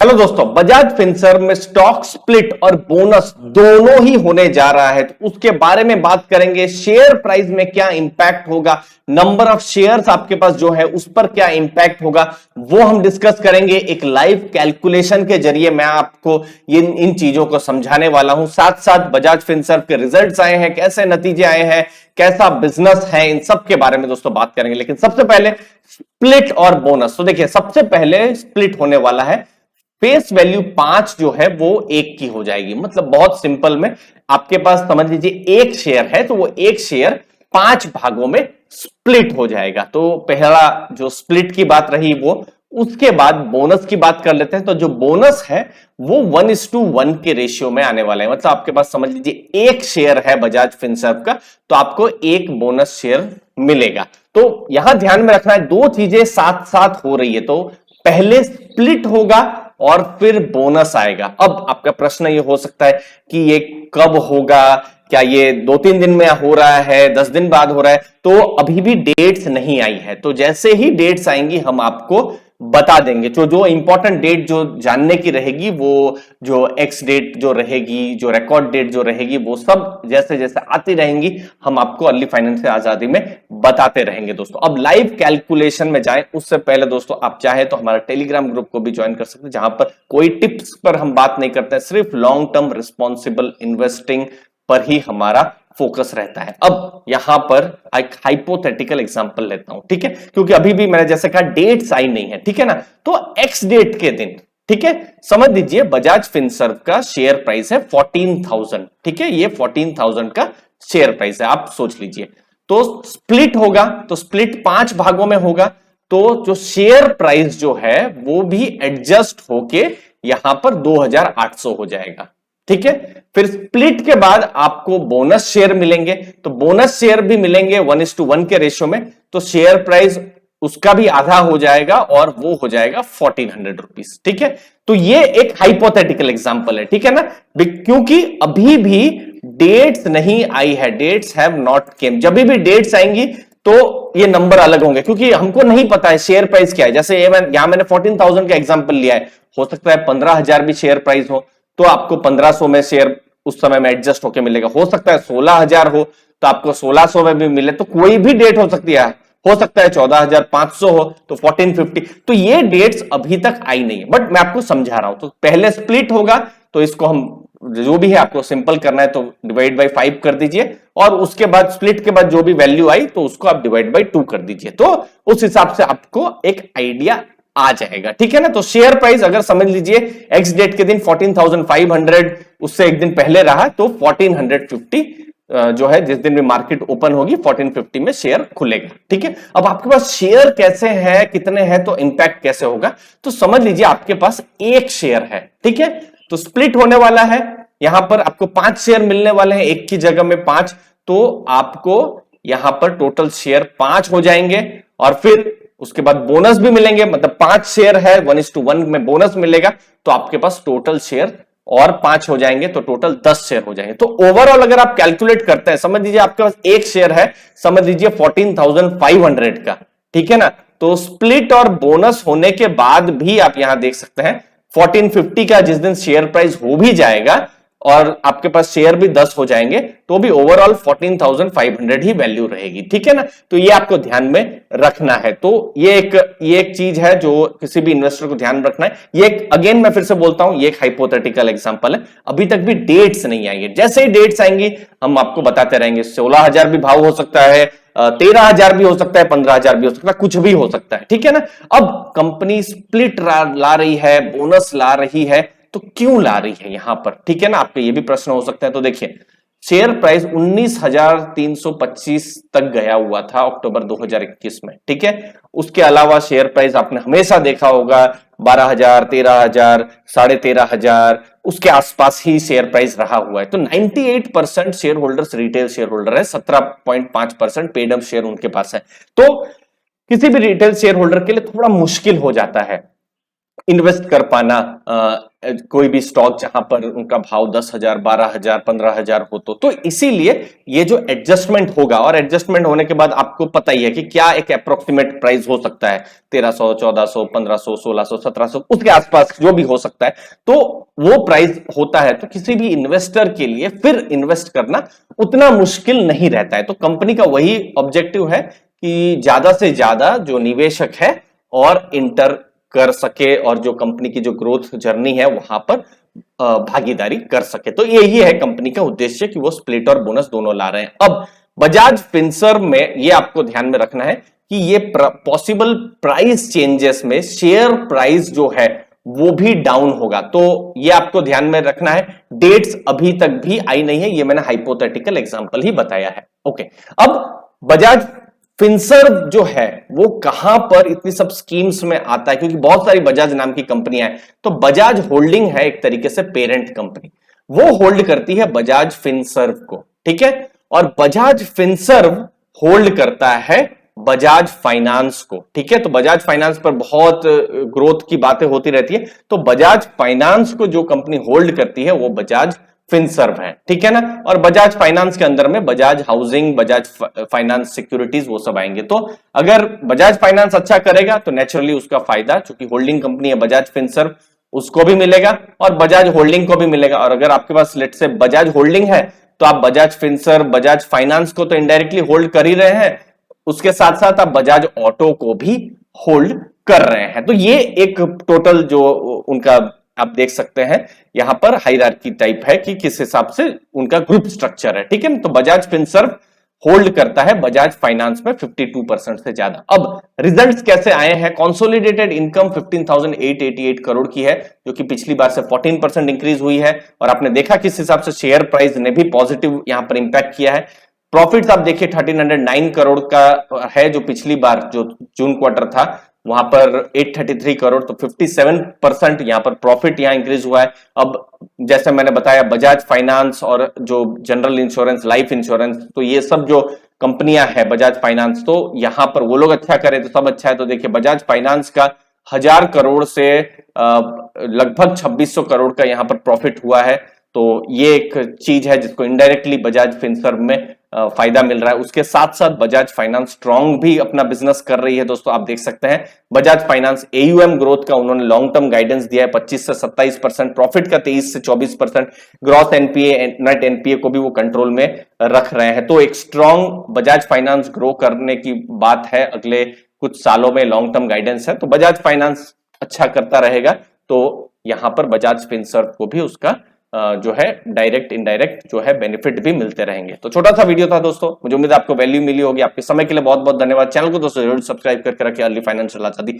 Hello दोस्तों, Bajaj Finserv में stock split और बोनस दोनों ही होने जा रहा है, तो उसके बारे में बात करेंगे। शेयर प्राइस में क्या इंपैक्ट होगा, नंबर ऑफ शेयर्स आपके पास जो है उस पर क्या इंपैक्ट होगा, वो हम डिस्कस करेंगे। एक लाइव कैलकुलेशन के जरिए मैं आपको इन चीजों को समझाने वाला हूं। साथ साथ बजाज फिनसर्व के रिजल्ट्स आए हैं, कैसे नतीजे आए हैं, कैसा बिजनेस है, इन सब के बारे में दोस्तों बात करेंगे। लेकिन सबसे पहले स्प्लिट और बोनस। तो देखिए, सबसे पहले स्प्लिट होने वाला है। फेस वैल्यू 5 जो है वो 1 की हो जाएगी। मतलब बहुत सिंपल में आपके पास समझ लीजिए एक शेयर है, तो वो एक शेयर 5 भागों में स्प्लिट हो जाएगा। तो पहला जो स्प्लिट की बात रही वो, उसके बाद बोनस की बात कर लेते हैं। तो जो बोनस है वो 1:1 के रेशियो में आने वाला है। मतलब आपके पास समझ लीजिए एक शेयर है बजाज फिनसर्व का, तो आपको एक बोनस शेयर मिलेगा। तो यहां ध्यान में रखना है, दो चीजें साथ साथ हो रही है। तो पहले स्प्लिट होगा और फिर बोनस आएगा। अब आपका प्रश्न ये हो सकता है कि ये कब होगा, क्या ये 2-3 दिन में हो रहा है, 10 दिन बाद हो रहा है? तो अभी भी डेट्स नहीं आई है। तो जैसे ही डेट्स आएंगी हम आपको बता देंगे। तो जो इंपॉर्टेंट डेट जो जानने की रहेगी, वो जो एक्स डेट जो रहेगी, जो रिकॉर्ड डेट जो रहेगी, वो सब जैसे जैसे आती रहेंगी हम आपको अर्ली फाइनेंस से आजादी में बताते रहेंगे दोस्तों। अब लाइव कैलकुलेशन में जाएं उससे पहले दोस्तों, आप चाहे तो हमारा टेलीग्राम ग्रुप को भी ज्वाइन कर सकते हैं, जहां पर कोई टिप्स पर हम बात नहीं करते हैं, सिर्फ लॉन्ग टर्म रिस्पॉन्सिबल इन्वेस्टिंग पर ही हमारा फोकस रहता है। अब यहां पर एक हाइपोथेटिकल एग्जांपल लेता हूं, ठीक है, क्योंकि अभी भी मैंने जैसे कहा डेट्स आई नहीं है, ठीक है ना। तो एक्स डेट के दिन, ठीक है, समझ लीजिए बजाज फिनसर्व का शेयर प्राइस है 14,000, ठीक है, ये 14,000 का शेयर प्राइस है, आप सोच लीजिए। तो स्प्लिट होगा, तो स्प्लिट 5 भागों में होगा, तो जो शेयर प्राइस जो है वो भी एडजस्ट होके यहां पर 2,800 हो जाएगा, ठीक है। फिर स्प्लिट के बाद आपको बोनस शेयर मिलेंगे, तो बोनस शेयर भी मिलेंगे 1:1 के रेशियो में। तो शेयर प्राइस उसका भी आधा हो जाएगा और वो हो जाएगा 1400 रुपीज, ठीक है। तो ये एक हाइपोथेटिकल एग्जांपल है, ठीक है ना, क्योंकि अभी भी डेट्स नहीं आई है, डेट्स हैव नॉट केम। जब भी डेट्स आएंगी तो ये नंबर अलग होंगे, क्योंकि हमको नहीं पता है शेयर प्राइस क्या है। जैसे यहां मैंने 14,000 का एग्जांपल लिया है, हो सकता है 15,000 भी शेयर प्राइस हो, तो आपको 1500 में शेयर उस समय में एडजस्ट होकर मिलेगा। हो सकता है 16,000 हो तो आपको 1600 में भी मिले। तो कोई भी डेट हो सकती है, हो सकता है 14,500 हो तो 1450। तो ये डेट्स अभी तक आई नहीं है, बट मैं आपको समझा रहा हूं। तो पहले स्प्लिट होगा, तो इसको हम जो भी है आपको सिंपल करना है तो डिवाइड बाई 5 कर दीजिए, और उसके बाद स्प्लिट के बाद जो भी वैल्यू आई तो उसको आप डिवाइड बाई 2 कर दीजिए। तो उस हिसाब से आपको एक आइडिया आ जाएगा, ठीक है ना। तो शेयर प्राइस अगर समझ लीजिए एक्स डेट के दिन 14,500, उससे एक दिन पहले रहा तो 1450 जो है, जिस दिन भी मार्केट ओपन होगी 1450 में शेयर खुलेगा, ठीक है। अब आपके पास शेयर कैसे है, कितने हैं, तो इंपैक्ट कैसे होगा? तो समझ लीजिए आपके पास एक शेयर है, ठीक है, तो स्प्लिट होने वाला है, यहां पर आपको 5 शेयर मिलने वाले हैं, एक की जगह में 5, तो आपको यहां पर टोटल शेयर 5 हो जाएंगे। और फिर उसके बाद बोनस भी मिलेंगे, मतलब 5 शेयर है, 1:1 में बोनस मिलेगा, तो आपके पास टोटल शेयर और 5 हो जाएंगे, तो टोटल 10 शेयर हो जाएंगे। तो ओवरऑल अगर आप कैलकुलेट करते हैं, समझ लीजिए आपके पास एक शेयर है, समझ लीजिए 14,500 का, ठीक है ना। तो स्प्लिट और बोनस होने के बाद भी आप यहां देख सकते हैं 1450 का जिस दिन शेयर प्राइस हो भी जाएगा और आपके पास शेयर भी 10 हो जाएंगे, तो भी ओवरऑल 14,500 ही वैल्यू रहेगी, ठीक है ना। तो ये आपको ध्यान में रखना है। तो ये एक चीज है जो किसी भी इन्वेस्टर को ध्यान रखना है। ये अगेन मैं फिर से बोलता हूं, ये एक हाइपोथेटिकल एग्जांपल है, अभी तक भी डेट्स नहीं आई है। जैसे ही डेट्स आएंगी हम आपको बताते रहेंगे। 16,000 भी भाव हो सकता है, 13,000 भी हो सकता है, 15,000 भी हो सकता है, कुछ भी हो सकता है, ठीक है ना। अब कंपनी स्प्लिट ला रही है, बोनस ला रही है, तो क्यों ला रही है यहां पर, ठीक है ना, आपके ये भी प्रश्न हो सकता है। तो देखिए, शेयर प्राइस 19,325 तक गया हुआ था अक्टूबर 2021 में, ठीक है। उसके अलावा शेयर प्राइस आपने हमेशा देखा होगा 12,000, 13,000, 13,500, उसके आसपास ही शेयर प्राइस रहा हुआ है। तो 98% share holders retail share holder है, 17.5% पेड अप शेयर उनके पास है। तो किसी भी रिटेल शेयर होल्डर के लिए थोड़ा मुश्किल हो जाता है इन्वेस्ट कर पाना कोई भी स्टॉक जहां पर उनका भाव 10,000, 12,000, 15,000 हो तो इसीलिए ये जो एडजस्टमेंट होगा, और एडजस्टमेंट होने के बाद आपको पता ही है कि क्या एक अप्रोक्सीमेट प्राइस हो सकता है, 1300, 1400, 1500, 1600, 1700, उसके आसपास जो भी हो सकता है। तो वो प्राइस होता है, तो किसी भी इन्वेस्टर के लिए फिर इन्वेस्ट करना उतना मुश्किल नहीं रहता है। तो कंपनी का वही ऑब्जेक्टिव है कि ज्यादा से ज्यादा जो निवेशक है और इंटर कर सके, और जो कंपनी की जो ग्रोथ जर्नी है वहां पर भागीदारी कर सके। तो यही है कंपनी का उद्देश्य कि वो स्प्लिट और बोनस दोनों ला रहे हैं। अब बजाज फिनसर्व में ये आपको ध्यान में रखना है कि ये पॉसिबल प्राइस चेंजेस में शेयर प्राइस जो है वो भी डाउन होगा। तो ये आपको ध्यान में रखना है। डेट्स अभी तक भी आई नहीं है, ये मैंने हाइपोथेटिकल एग्जांपल ही बताया है। ओके, अब बजाज फिनसर्व जो है वो कहां पर इतनी सब स्कीम्स में आता है, क्योंकि बहुत सारी बजाज नाम की कंपनियां हैं। तो बजाज होल्डिंग है एक तरीके से पेरेंट कंपनी, वो होल्ड करती है बजाज फिनसर्व को, ठीक है। और बजाज फिनसर्व होल्ड करता है बजाज फाइनेंस को, ठीक है। तो बजाज फाइनेंस पर बहुत ग्रोथ की बातें होती रहती है, तो बजाज फाइनेंस को जो कंपनी होल्ड करती है वो बजाज फिनसर्व है, ठीक है ना। और बजाज फाइनेंस के अंदर में Bajaj housing, Bajaj finance securities, वो सब आएंगे। तो अगर बजाज फाइनेंस अच्छा करेगा तो नेचुरली उसका फायदा, चूंकि होल्डिंग कंपनी है बजाज फिनसर्व, उसको भी मिलेगा और बजाज होल्डिंग को भी मिलेगा। और अगर आपके पास लेट से बजाज होल्डिंग है तो आप बजाज फिनसर्व, बजाज फाइनेंस को तो इनडायरेक्टली होल्ड कर ही रहे हैं, उसके साथ साथ आप बजाज ऑटो को भी होल्ड कर रहे हैं। तो ये एक टोटल जो उनका आप देख सकते हैं यहां पर हायरार्की टाइप है कि किस हिसाब से उनका ग्रुप स्ट्रक्चर है, ठीक है। तो बजाज फिनसर्व होल्ड करता है बजाज फाइनेंस में 52% से ज्यादा। अब रिजल्ट्स कैसे आए हैं? कंसोलिडेटेड इनकम 15,888 करोड़ की है, जो कि पिछली बार से 14% इंक्रीज हुई है। और आपने देखा किस हिसाब से शेयर प्राइस ने भी पॉजिटिव यहां पर इंपैक्ट किया है। प्रॉफिट्स आप देखिए 1309 करोड़ का है, जो पिछली बार जो जून क्वार्टर था वहां पर 833 करोड़, तो 57% यहां पर प्रॉफिट यहां इंक्रीज हुआ है। अब जैसे मैंने बताया बजाज फाइनेंस और जो जनरल इंश्योरेंस, लाइफ इंश्योरेंस, तो ये सब जो कंपनियां हैं बजाज फाइनेंस, तो यहां पर वो लोग अच्छा करें तो सब अच्छा है। तो देखिए बजाज फाइनेंस का 1000 करोड़ से लगभग 2600 करोड़ का यहां पर प्रॉफिट हुआ है। तो ये एक चीज है जिसको इनडायरेक्टली बजाज फिनसर्व में फायदा मिल रहा है। उसके साथ साथ बजाज फाइनेंस स्ट्रांग भी अपना बिजनेस कर रही है। दोस्तों आप देख सकते हैं बजाज फाइनेंस एयूएम ग्रोथ का उन्होंने लॉन्ग टर्म गाइडेंस दिया है 25 से 27%, प्रॉफिट का 23 से 24%, ग्रॉस एनपीए, नेट एनपीए को भी वो कंट्रोल में रख रहे हैं। तो एक स्ट्रांग बजाज फाइनेंस ग्रो करने की बात है, अगले कुछ सालों में लॉन्ग टर्म गाइडेंस है। तो बजाज फाइनेंस अच्छा करता रहेगा, तो यहां पर बजाज फिनसर्व को भी उसका जो है डायरेक्ट इनडायरेक्ट जो है बेनिफिट भी मिलते रहेंगे। तो छोटा सा वीडियो था दोस्तों, मुझे उम्मीद है आपको वैल्यू मिली होगी। आपके समय के लिए बहुत बहुत धन्यवाद। चैनल को दोस्तों जरूर सब्सक्राइब करके रखिए अर्ली फाइनेंशियल आजादी